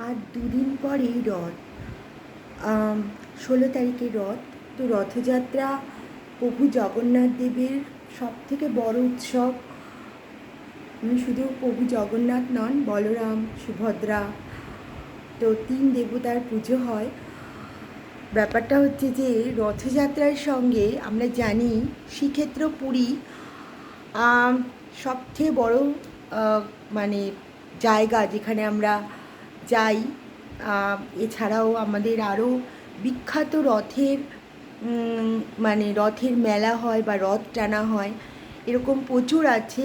আর দুদিন পরেই রথ, 16 তারিখে রথ। তো রথযাত্রা প্রভু জগন্নাথ দেবের সব থেকে বড় উৎসব। শুধু প্রভু জগন্নাথ নন, বলরাম, সুভদ্রা, তো 3 দেবতার পুজো হয়। ব্যাপারটা হচ্ছে যে রথযাত্রার সঙ্গে আমরা জানি শ্রীক্ষেত্র পুরী সবচেয়ে বড় মানে জায়গা যেখানে আমরা যাই। এছাড়াও আমাদের আরও বিখ্যাত রথের মানে রথের মেলা হয় বা রথ টানা হয়, এরকম প্রচুর আছে।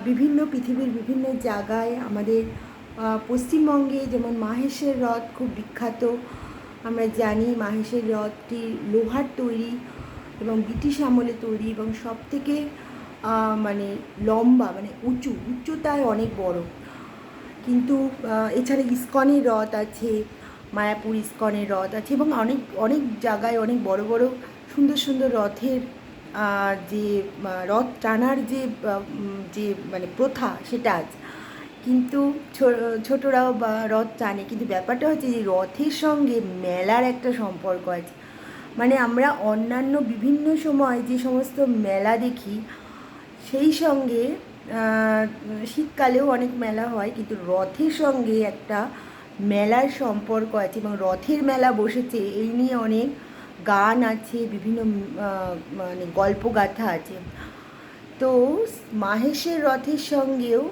বিভিন্ন পৃথিবীর বিভিন্ন জায়গায় আমাদের পশ্চিমবঙ্গে যেমন মাহেশের রথ খুব বিখ্যাত। আমরা জানি মাহেশের রথটি লোহার তৈরি এবং ব্রিটিশ আমলে তৈরি এবং সবথেকে মানে লম্বা, মানে উচ্চতায় অনেক বড়। কিন্তু এছাড়া ইস্কনের রথ আছে, মায়াপুর ইস্কনের রথ আছে এবং অনেক অনেক জায়গায় অনেক বড় বড় সুন্দর সুন্দর রথের যে রথ টানার যে মানে প্রথা সেটা আছে। কিন্তু ছোটরাও বা রথ টানে, কিন্তু ব্যাপারটা হচ্ছে যে রথের সঙ্গে মেলার একটা সম্পর্ক আছে। মানে আমরা অন্যান্য বিভিন্ন সময় যে সমস্ত মেলা দেখি, সেই সঙ্গে শীতকালেও অনেক মেলা হয়, কিন্তু রথের সঙ্গে একটা মেলার সম্পর্ক আছে এবং রথের মেলা বসেছে এই নিয়ে অনেক গান আছে, বিভিন্ন মানে গল্পগাথা আছে। তো মাহেশের রথের সঙ্গেও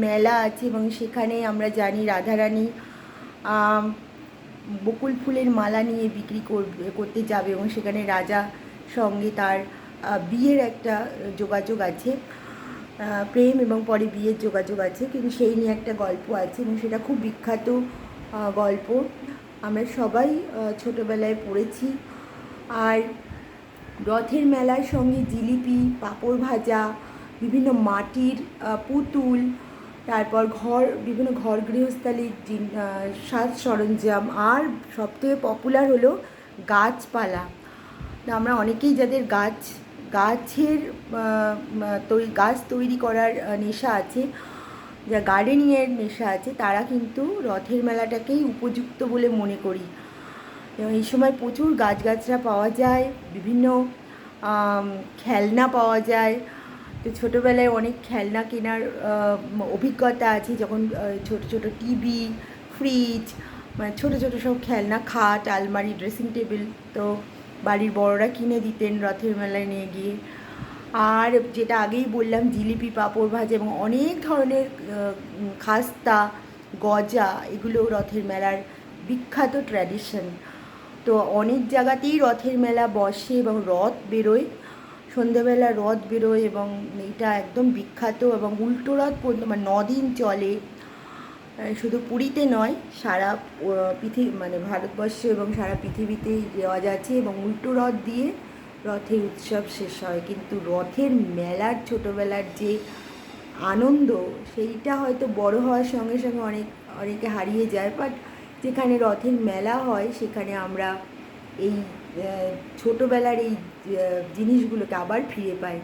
মেলা আছে এবং সেখানে আমরা জানি রাধারানী বকুল ফুলের মালা নিয়ে বিক্রি করতে যাবে এবং সেখানে রাজা সঙ্গে তার বিয়ের একটা যোগাযোগ আছে, প্রেম এবং পরে বিয়ের যোগাযোগ আছে, কিন্তু সেই নিয়ে একটা গল্প আছে এবং সেটা খুব বিখ্যাত গল্প। আমরা সবাই ছোটোবেলায় পড়েছি। আর রথের মেলার সঙ্গে জিলিপি, পাঁপড় ভাজা, বিভিন্ন মাটির পুতুল, তারপর বিভিন্ন ঘর গৃহস্থালির সাজ সরঞ্জাম, আর সবথেকে পপুলার হলো গাছপালা। আমরা অনেকেই যাদের গাছের গাছ তৈরি করার নেশা আছে, যা গার্ডেনিংয়ের নেশা আছে, তারা কিন্তু রথের মেলাটাকেই উপযুক্ত বলে মনে করি। এবং এই সময় প্রচুর গাছগাছরা পাওয়া যায়, বিভিন্ন খেলনা পাওয়া যায়। তো ছোটোবেলায় অনেক খেলনা কেনার অভিজ্ঞতা আছে, যখন ছোটো ছোটো টিভি, ফ্রিজ, মানে ছোটো ছোটো সব খেলনা, খাট, আলমারি, ড্রেসিং টেবিল, তো বাড়ির বড়রা কিনে দিতেন রথের মেলায় নিয়ে গিয়ে। আর যেটা আগেই বললাম, জিলিপি, পাঁপড় ভাজা এবং অনেক ধরনের খাস্তা, গজা, এগুলো রথের মেলার বিখ্যাত ট্র্যাডিশন। তো অনেক জায়গাতেই রথের মেলা বসে এবং রথ বেরোয়, সন্ধ্যেবেলা রথ বেরোয় এবং এটা একদম বিখ্যাত এবং উল্টো রথ পর্যন্ত মানে 9 দিন চলে। শুধু পুরীতে নয়, সারা পৃথিবী মানে ভারতবর্ষে এবং সারা পৃথিবীতেই রেওয়াজ আছে এবং উল্টো রথ দিয়ে রথের উৎসব শেষ হয়। কিন্তু রথের মেলার ছোটোবেলার যে আনন্দ, সেইটা হয়তো বড় হওয়ার সঙ্গে সঙ্গে অনেকে হারিয়ে যায়। বাট যেখানে রথের মেলা হয় সেখানে আমরা এই ছোটোবেলার এই জিনিসগুলোকে আবার ফিরে পাই।